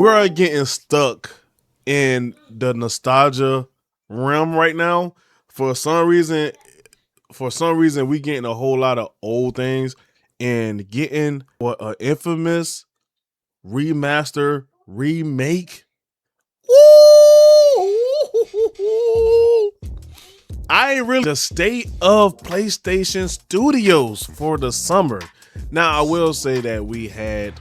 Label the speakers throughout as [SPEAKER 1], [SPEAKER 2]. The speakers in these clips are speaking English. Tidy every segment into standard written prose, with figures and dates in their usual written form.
[SPEAKER 1] we're getting stuck in the nostalgia realm right now. For some reason, we getting a whole lot of old things and getting what an infamous remaster remake. Woo! I ain't really the state of PlayStation Studios for the summer. Now I will say that we had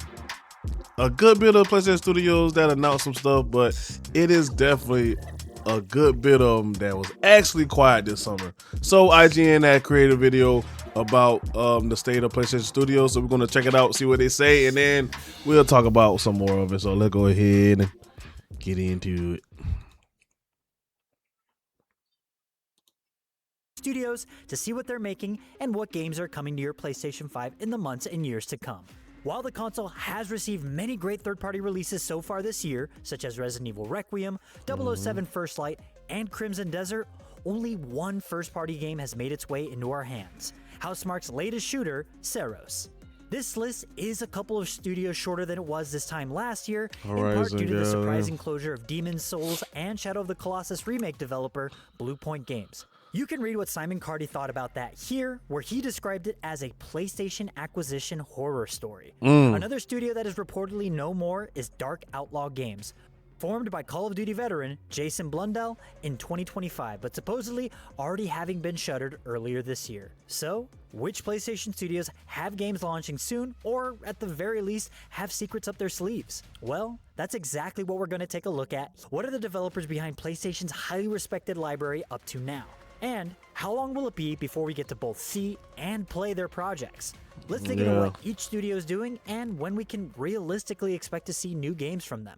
[SPEAKER 1] a good bit of PlayStation Studios that announced some stuff, but it is definitely a good bit of them that was actually quiet this summer. So IGN had created a video about the state of PlayStation Studios, so we're gonna check it out, see what they say, and then we'll talk about some more of it. So let's go ahead and get into it.
[SPEAKER 2] Studios to see what they're making and what games are coming to your PlayStation 5 in the months and years to come. While the console has received many great third-party releases so far this year, such as Resident Evil Requiem, 007 First Light, and Crimson Desert, only one first-party game has made its way into our hands: Housemarque's latest shooter, Ceros. This list is a couple of studios shorter than it was this time last year, in part due to the surprising closure of Demon's Souls and Shadow of the Colossus remake developer Bluepoint Games. You can read what Simon Cardy thought about that here, where he described it as a PlayStation acquisition horror story. Another studio that is reportedly no more is Dark Outlaw Games, formed by Call of Duty veteran Jason Blundell in 2025, but supposedly already having been shuttered earlier this year. So, which PlayStation studios have games launching soon, or at the very least, have secrets up their sleeves? Well, that's exactly what we're going to take a look at. What are the developers behind PlayStation's highly respected library up to now? And how long will it be before we get to both see and play their projects? Let's dig into what each studio is doing and when we can realistically expect to see new games from them.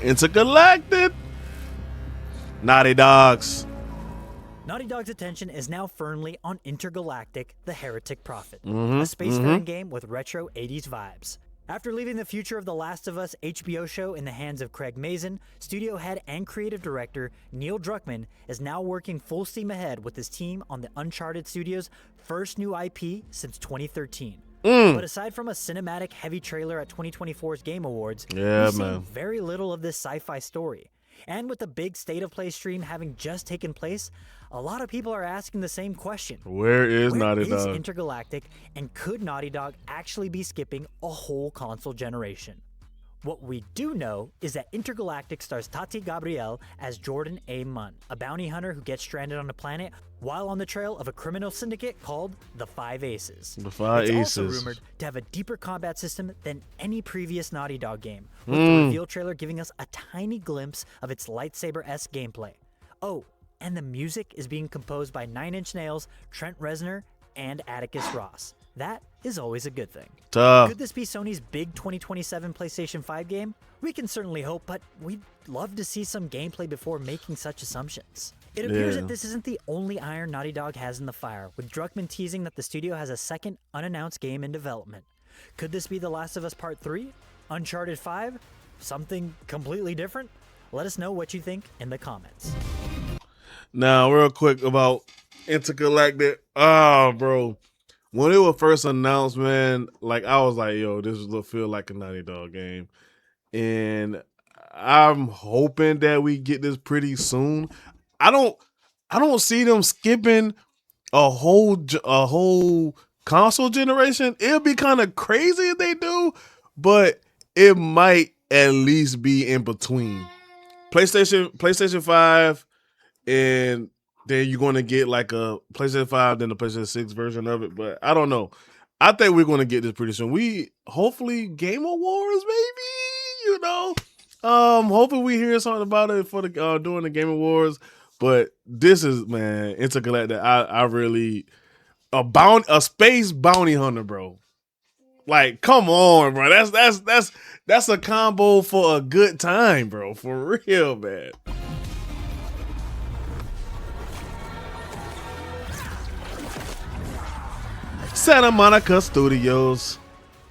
[SPEAKER 1] Intergalactic Naughty Dogs.
[SPEAKER 2] Naughty Dog's attention is now firmly on Intergalactic: The Heretic Prophet, a spacefaring game with retro 80s vibes. After leaving the future of The Last of Us HBO show in the hands of Craig Mazin, studio head and creative director Neil Druckmann is now working full steam ahead with his team on the Uncharted Studios' first new IP since 2013. But aside from a cinematic heavy trailer at 2024's Game Awards, we've seen very little of this sci-fi story. And with the big State of Play stream having just taken place, a lot of people are asking the same question.
[SPEAKER 1] Where is Naughty Dog?
[SPEAKER 2] Where is Intergalactic, and could Naughty Dog actually be skipping a whole console generation? What we do know is that Intergalactic stars Tati Gabrielle as Jordan A. Munn, a bounty hunter who gets stranded on a planet while on the trail of a criminal syndicate called the Five Aces.
[SPEAKER 1] The Five Aces.
[SPEAKER 2] It's also rumored to have a deeper combat system than any previous Naughty Dog game, with the reveal trailer giving us a tiny glimpse of its lightsaber-esque gameplay. Oh, and the music is being composed by Nine Inch Nails, Trent Reznor, and Atticus Ross. That is always a good thing. Could this be Sony's big 2027 PlayStation 5 game? We can certainly hope, but we'd love to see some gameplay before making such assumptions. It appears that this isn't the only iron Naughty Dog has in the fire, with Druckmann teasing that the studio has a second unannounced game in development. Could this be The Last of Us Part 3? Uncharted 5? Something completely different? Let us know what you think in the comments.
[SPEAKER 1] Now, real quick about Intergalactic. Bro. When it was first announced, man, like I was like, yo, this will feel like a Naughty Dog game. And I'm hoping that we get this pretty soon. I don't see them skipping a whole console generation. It'll be kind of crazy if they do, but it might at least be in between. PlayStation 5 and then you're going to get like a PlayStation 5, then the PlayStation 6 version of it. But I don't know. I think we're going to get this pretty soon. Hopefully Game Awards, maybe, you know. Hopefully we hear something about it for the during the Game Awards. But this is, man, Intergalactic. I really a space bounty hunter, bro. Like, come on, bro. That's a combo for a good time, bro. For real, man. Santa Monica Studios.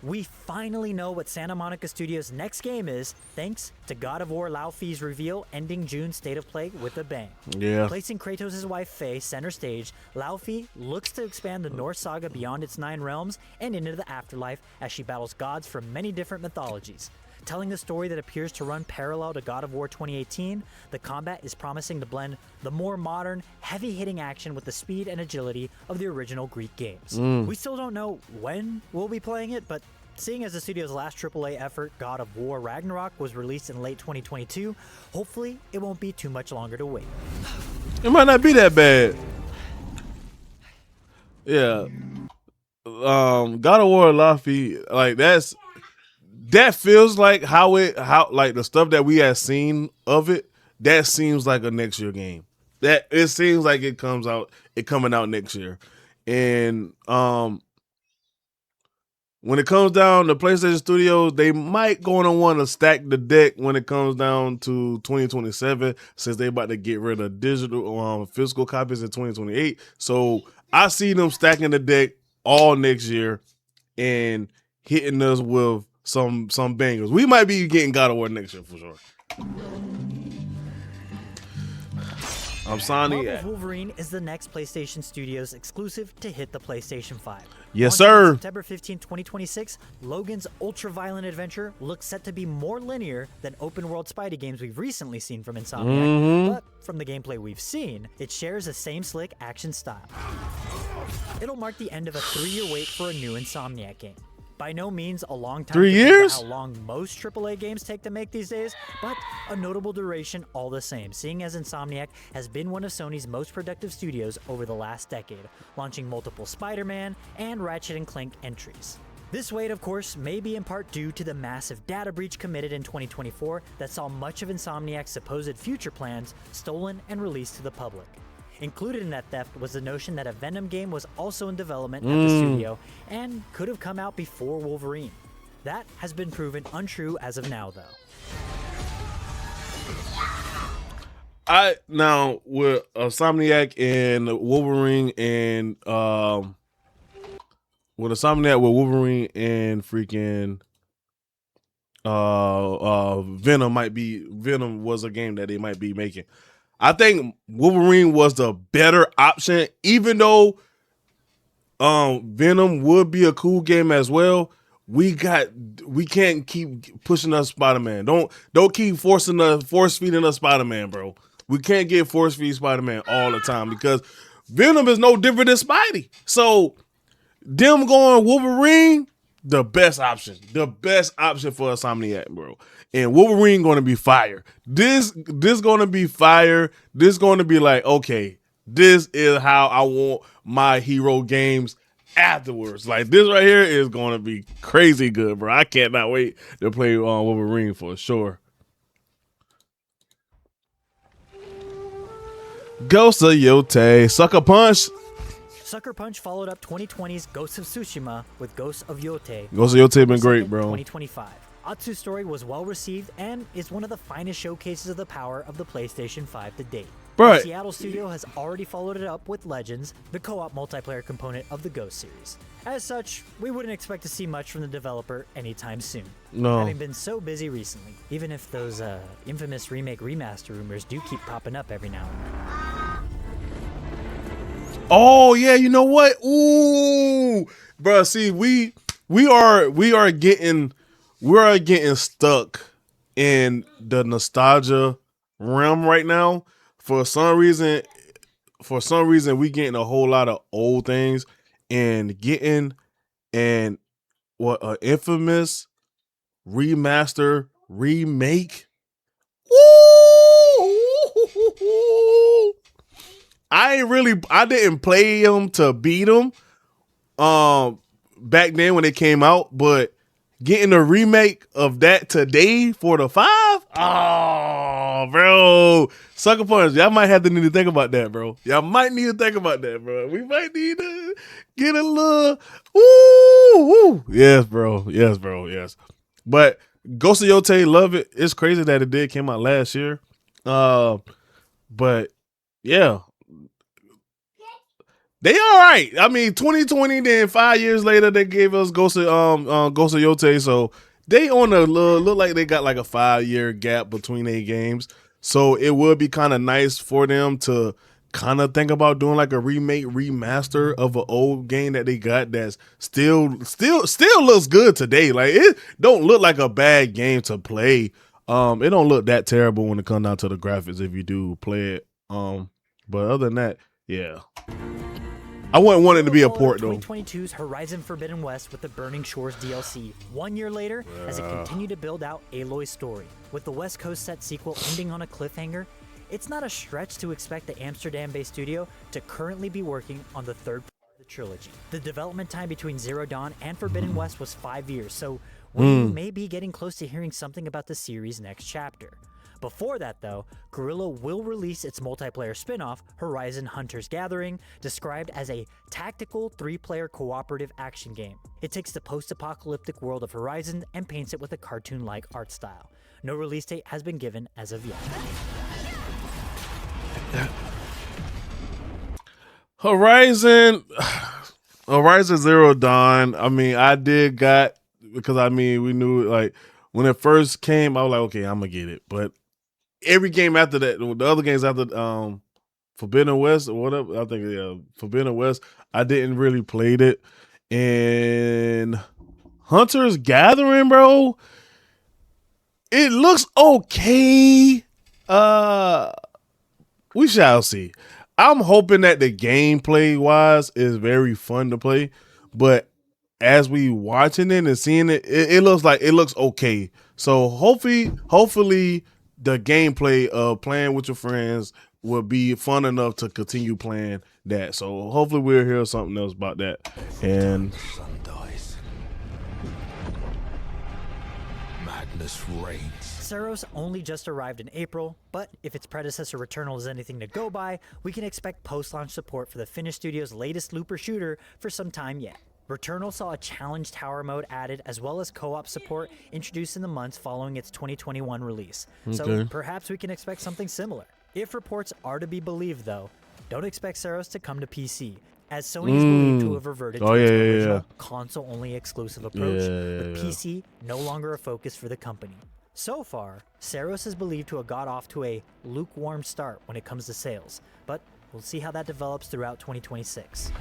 [SPEAKER 2] We finally know what Santa Monica Studios' next game is thanks to God of War Laufey's reveal ending June's State of Play with a bang.
[SPEAKER 1] Yeah.
[SPEAKER 2] Placing Kratos' wife Faye center stage, Laufey looks to expand the Norse saga beyond its 9 realms and into the afterlife as she battles gods from many different mythologies. Telling the story that appears to run parallel to God of War 2018, the combat is promising to blend the more modern, heavy-hitting action with the speed and agility of the original Greek games. We still don't know when we'll be playing it, but seeing as the studio's last AAA effort, God of War Ragnarok, was released in late 2022, hopefully it won't be too much longer to wait.
[SPEAKER 1] It might not be that bad. Yeah. God of War Laufey, like that feels like how like the stuff that we have seen of it, that seems like a next year game. That it seems like it coming out next year. And when it comes down to PlayStation Studios, they might gonna want to stack the deck when it comes down to 2027, since they about to get rid of digital physical copies in 2028. So I see them stacking the deck all next year and hitting us with some bangers. We might be getting God of War next year for sure.
[SPEAKER 2] Marvel's Wolverine is the next PlayStation Studios exclusive to hit the PlayStation 5.
[SPEAKER 1] Yes,
[SPEAKER 2] Launching
[SPEAKER 1] sir.
[SPEAKER 2] on September 15, 2026, Logan's ultra-violent adventure looks set to be more linear than open-world Spidey games we've recently seen from Insomniac, but from the gameplay we've seen, it shares the same slick action style. It'll mark the end of a 3-year wait for a new Insomniac game. By no means a long time
[SPEAKER 1] 3 years?
[SPEAKER 2] how long most AAA games take to make these days, but a notable duration all the same, seeing as Insomniac has been one of Sony's most productive studios over the last decade, launching multiple Spider-Man and Ratchet & Clank entries. This wait, of course, may be in part due to the massive data breach committed in 2024 that saw much of Insomniac's supposed future plans stolen and released to the public. Included in that theft was the notion that a Venom game was also in development at the studio and could have come out before Wolverine. That has been proven untrue as of now, though.
[SPEAKER 1] Now with Insomniac and Wolverine and freaking Venom was a game that they might be making. I think Wolverine was the better option, even though Venom would be a cool game as well. We can't keep pushing us Spider-Man. Don't keep force feeding us Spider-Man, bro. We can't get force feed Spider-Man all the time because Venom is no different than Spidey. So them going Wolverine, the best option for Insomniac, bro. And Wolverine going to be fire. This going to be fire. This going to be like, okay, this is how I want my hero games afterwards. Like this right here is going to be crazy good, bro. I cannot wait to play Wolverine for sure. Ghost of Yote, Sucker Punch.
[SPEAKER 2] Sucker Punch followed up 2020's Ghost of Tsushima with Ghost of Yote.
[SPEAKER 1] Ghost of Yote been great, bro.
[SPEAKER 2] 2025. Atsu's story was well received and is one of the finest showcases of the power of the PlayStation 5 to date.
[SPEAKER 1] Right.
[SPEAKER 2] The Seattle studio has already followed it up with Legends, the co-op multiplayer component of the Ghost series. As such, we wouldn't expect to see much from the developer anytime soon.
[SPEAKER 1] No.
[SPEAKER 2] Having been so busy recently, even if those infamous remake remaster rumors do keep popping up every now and then.
[SPEAKER 1] Oh yeah, you know what? Ooh, bro. See, we are getting stuck in the nostalgia realm right now. For some reason, we getting a whole lot of old things and getting an infamous remaster remake. Ooh. I didn't play them to beat them back then when they came out, but getting a remake of that today for the 5? Oh, bro. Sucker Punch, y'all might need to think about that, bro. Y'all might need to think about that, bro. We might need to get a little woo. Yes, bro. Yes. But Ghost of Yote, love it. It's crazy that it came out last year. But yeah. They all right. I mean, 2020. Then 5 years later, they gave us Ghost of Yote. So they on a look like they got like a 5 year gap between their games. So it would be kind of nice for them to kind of think about doing like a remake, remaster of an old game that they got that's still looks good today. Like it don't look like a bad game to play. It don't look that terrible when it comes down to the graphics if you do play it. But other than that, yeah. I wouldn't want it to be a port though.
[SPEAKER 2] 2022's Horizon Forbidden West with the Burning Shores DLC 1 year later as it continued to build out Aloy's story. With the West Coast set sequel ending on a cliffhanger, it's not a stretch to expect the Amsterdam-based studio to currently be working on the third part of the trilogy. The development time between Zero Dawn and Forbidden West was 5 years, so we may be getting close to hearing something about the series' next chapter. Before that, though, Guerrilla will release its multiplayer spin-off, Horizon Hunter's Gathering, described as a tactical 3-player cooperative action game. It takes the post-apocalyptic world of Horizon and paints it with a cartoon-like art style. No release date has been given as of yet.
[SPEAKER 1] Horizon Zero Dawn. I mean, we knew like when it first came, I was like, okay, I'm gonna get it. But every game after that, the other games after Forbidden West or whatever, I think Forbidden West, I didn't really played it. And Hunter's Gathering, bro, it looks okay. We shall see. I'm hoping that the gameplay wise is very fun to play, but as we watching it and seeing it, it looks okay. So hopefully the gameplay of playing with your friends will be fun enough to continue playing that. So hopefully we'll hear something else about that. And
[SPEAKER 3] sun dies. Madness reigns.
[SPEAKER 2] Saros only just arrived in April, but if its predecessor Returnal is anything to go by, we can expect post-launch support for the Finnish studio's latest looper shooter for some time yet. Returnal saw a challenge tower mode added as well as co-op support introduced in the months following its 2021 release. So perhaps we can expect something similar. If reports are to be believed though, don't expect Saros to come to PC, as Sony is believed to have reverted to its original console-only exclusive approach, with PC no longer a focus for the company. So far, Saros is believed to have got off to a lukewarm start when it comes to sales, but we'll see how that develops throughout 2026.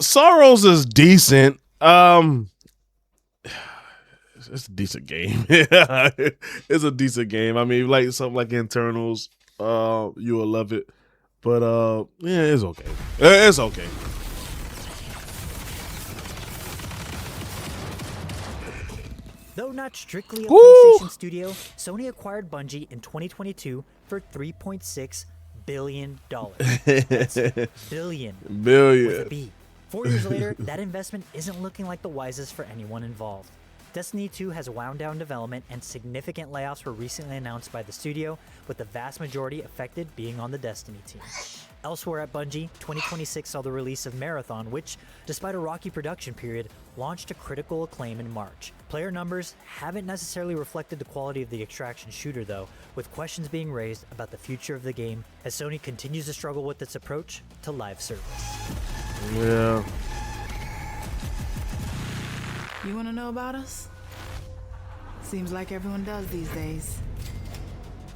[SPEAKER 1] Sorrows is decent. It's a decent game. It's a decent game. I mean, like something like Internals, you will love it. But yeah, it's okay. It's okay.
[SPEAKER 2] Though not strictly a PlayStation studio, Sony acquired Bungie in 2022 for $3.6 billion. That's billion. With a B. 4 years later, that investment isn't looking like the wisest for anyone involved. Destiny 2 has wound down development, and significant layoffs were recently announced by the studio, with the vast majority affected being on the Destiny team. Elsewhere at Bungie, 2026 saw the release of Marathon, which, despite a rocky production period, launched to critical acclaim in March. Player numbers haven't necessarily reflected the quality of the extraction shooter though, with questions being raised about the future of the game as Sony continues to struggle with its approach to live service.
[SPEAKER 1] Yeah.
[SPEAKER 4] You want to know about us? Seems like everyone does these days.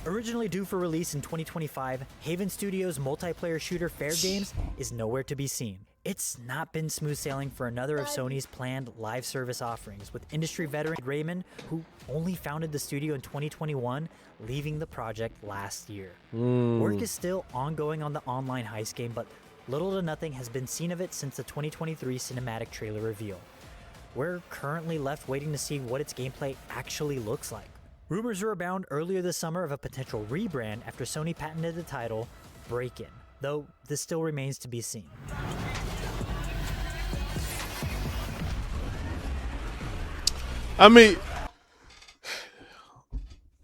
[SPEAKER 2] Originally due for release in 2025, Haven Studios' multiplayer shooter Fair Games is nowhere to be seen. It's not been smooth sailing for another of Sony's planned live service offerings, with industry veteran Raymond, who only founded the studio in 2021, leaving the project last year. Work is still ongoing on the online heist game, but little to nothing has been seen of it since the 2023 cinematic trailer reveal. We're currently left waiting to see what its gameplay actually looks like. Rumors were abound earlier this summer of a potential rebrand after Sony patented the title Break-In, though this still remains to be seen.
[SPEAKER 1] I mean,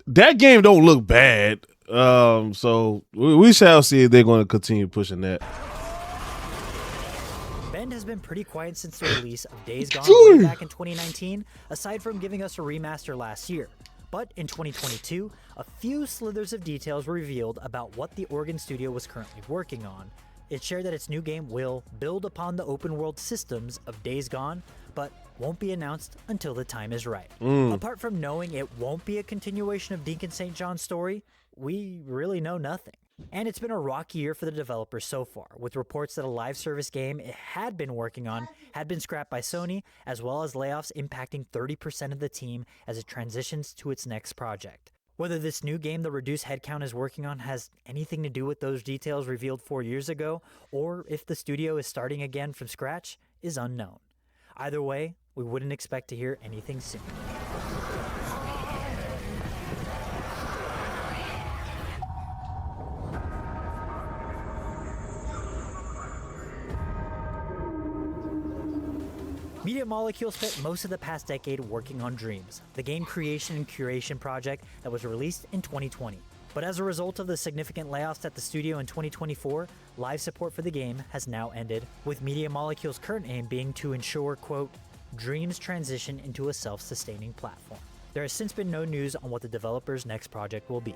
[SPEAKER 1] that game don't look bad. So we shall see if they're going to continue pushing that.
[SPEAKER 2] Bend has been pretty quiet since the release of Days Gone way back in 2019, aside from giving us a remaster last year. But in 2022, a few slithers of details were revealed about what the Oregon studio was currently working on. It shared that its new game will build upon the open world systems of Days Gone, but won't be announced until the time is right. Apart from knowing it won't be a continuation of Deacon St. John's story, we really know nothing. And it's been a rocky year for the developers so far, with reports that a live service game it had been working on had been scrapped by Sony, as well as layoffs impacting 30% of the team as it transitions to its next project. Whether this new game the reduced headcount is working on has anything to do with those details revealed 4 years ago, or if the studio is starting again from scratch, is unknown. Either way, we wouldn't expect to hear anything soon. Media Molecule spent most of the past decade working on Dreams, the game creation and curation project that was released in 2020. But as a result of the significant layoffs at the studio in 2024, live support for the game has now ended, with Media Molecule's current aim being to ensure, quote, Dreams transition into a self-sustaining platform. There has since been no news on what the developer's next project will be.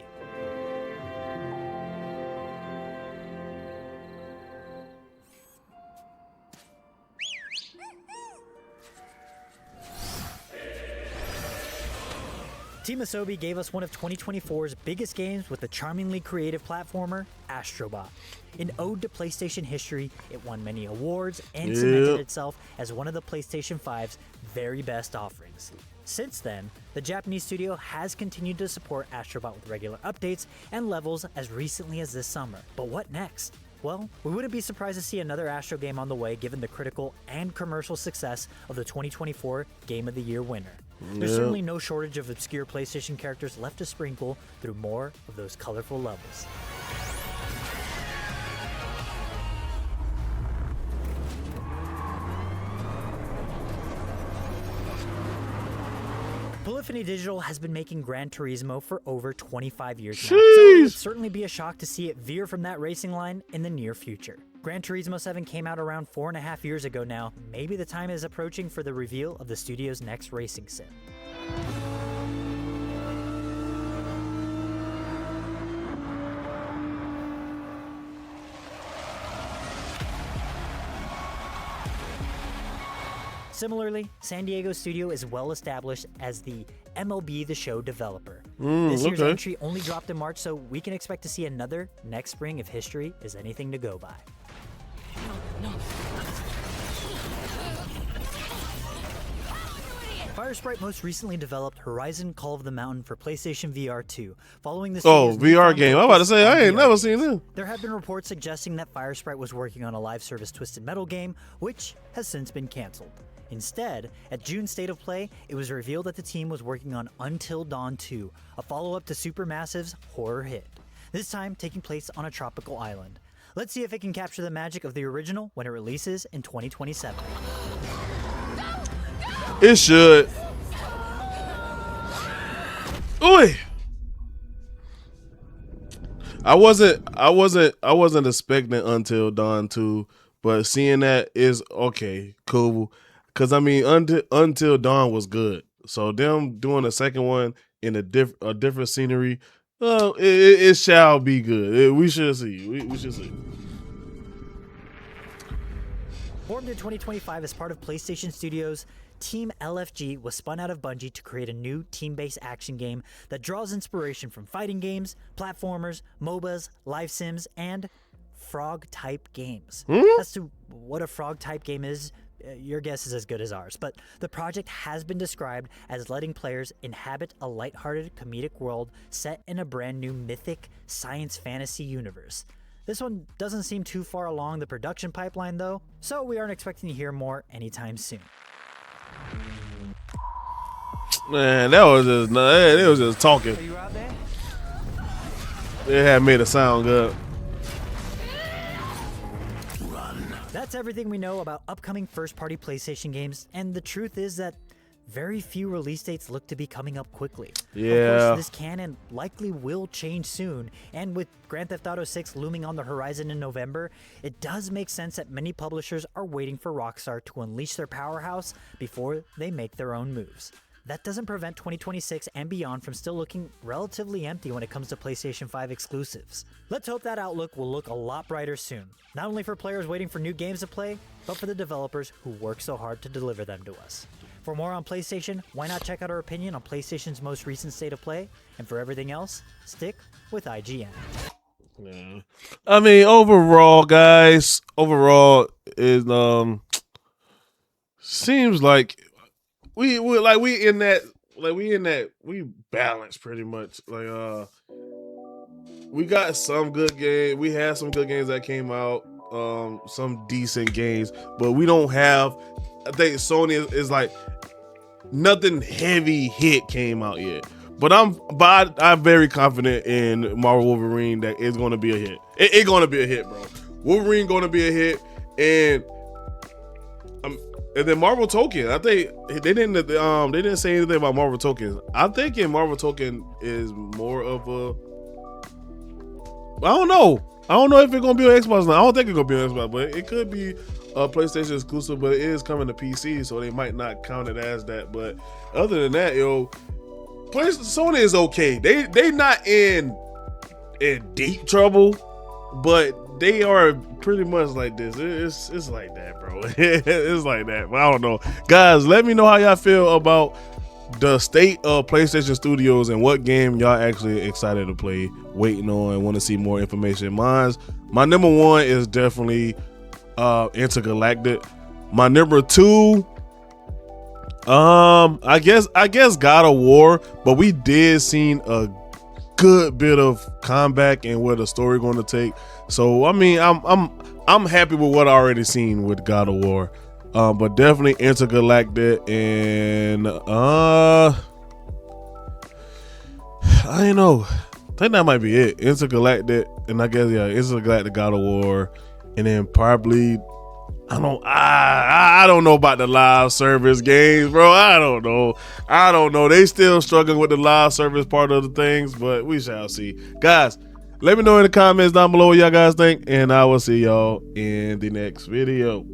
[SPEAKER 2] Team Asobi gave us one of 2024's biggest games with the charmingly creative platformer, Astrobot. In ode to PlayStation history, it won many awards and cemented itself as one of the PlayStation 5's very best offerings. Since then, the Japanese studio has continued to support Astrobot with regular updates and levels as recently as this summer. But what next? Well, we wouldn't be surprised to see another Astro game on the way given the critical and commercial success of the 2024 Game of the Year winner. There's certainly no shortage of obscure PlayStation characters left to sprinkle through more of those colorful levels. Polyphony Digital has been making Gran Turismo for over 25 years now, so it would certainly be a shock to see it veer from that racing line in the near future. Gran Turismo 7 came out around 4.5 years ago now. Maybe the time is approaching for the reveal of the studio's next racing sim. Similarly, San Diego Studio is well established as the MLB The Show developer. This year's entry only dropped in March, so we can expect to see another next spring if history is anything to go by. Firesprite most recently developed Horizon Call of the Mountain for PlayStation VR 2, following the
[SPEAKER 1] VR game. I'm about to say, I ain't never seen this.
[SPEAKER 2] There have been reports suggesting that Firesprite was working on a live service Twisted Metal game, which has since been canceled. Instead, at June's State of Play, it was revealed that the team was working on Until Dawn 2, a follow-up to Supermassive's horror hit, this time taking place on a tropical island. Let's see if it can capture the magic of the original when it releases in 2027.
[SPEAKER 1] It should. Oi! I wasn't expecting Until Dawn 2, but seeing that is okay, cool. Cause I mean, Until Dawn was good, so them doing a second one in a different scenery, well, it shall be good. We should see. We should see.
[SPEAKER 2] Formed in 2025 as part of PlayStation Studios, Team LFG was spun out of Bungie to create a new team-based action game that draws inspiration from fighting games, platformers, MOBAs, live sims, and frog-type games. As to what a frog-type game is, your guess is as good as ours, but the project has been described as letting players inhabit a lighthearted comedic world set in a brand new mythic science fantasy universe. This one doesn't seem too far along the production pipeline though, so we aren't expecting to hear more anytime soon.
[SPEAKER 1] Man, that was just it was just talking.
[SPEAKER 2] Are you out there?
[SPEAKER 1] It had made it sound good.
[SPEAKER 2] That's everything we know about upcoming first-party PlayStation games, and the truth is that very few release dates look to be coming up quickly.
[SPEAKER 1] Yeah.
[SPEAKER 2] Of course, this can and likely will change soon, and with Grand Theft Auto 6 looming on the horizon in November, it does make sense that many publishers are waiting for Rockstar to unleash their powerhouse before they make their own moves. that doesn't prevent 2026 and beyond from still looking relatively empty when it comes to PlayStation 5 exclusives. Let's hope that outlook will look a lot brighter soon, not only for players waiting for new games to play, but for the developers who work so hard to deliver them to us. For more on PlayStation, why not check out our opinion on PlayStation's most recent state of play? And for everything else, stick with IGN.
[SPEAKER 1] Yeah. I mean, overall, guys, is seems like we balance pretty much. Like we got some good games. We had some good games that came out, some decent games, but we don't have. I think Sony is like nothing heavy hit came out yet. But I'm very confident in Marvel Wolverine that it's going to be a hit. It's going to be a hit, bro. Wolverine going to be a hit, and then Marvel Token. I think they didn't say anything about Marvel Token. I'm thinking Marvel Token is more of a. I don't know if it's gonna be on Xbox now. I don't think it's gonna be on Xbox, but it could be a PlayStation exclusive. But it is coming to PC, so they might not count it as that. But other than that, Sony is okay. They not in deep trouble, but they are pretty much like this. It's like that, bro. It's like that. But I don't know, guys. Let me know how y'all feel about the state of PlayStation Studios and what game y'all actually excited to play, waiting on, and want to see more information. My number one is definitely Intergalactic. My number two, I guess God of War, but we did seen a good bit of comeback and where the story going to take. So I mean, I'm happy with what I already seen with God of War. But definitely Intergalactic, and I don't know. I think that might be it. Intergalactic, and I guess Intergalactic, God of War, and then probably I don't know about the live service games, bro. I don't know. They still struggling with the live service part of the things, but we shall see. Guys, let me know in the comments down below what y'all guys think, and I will see y'all in the next video.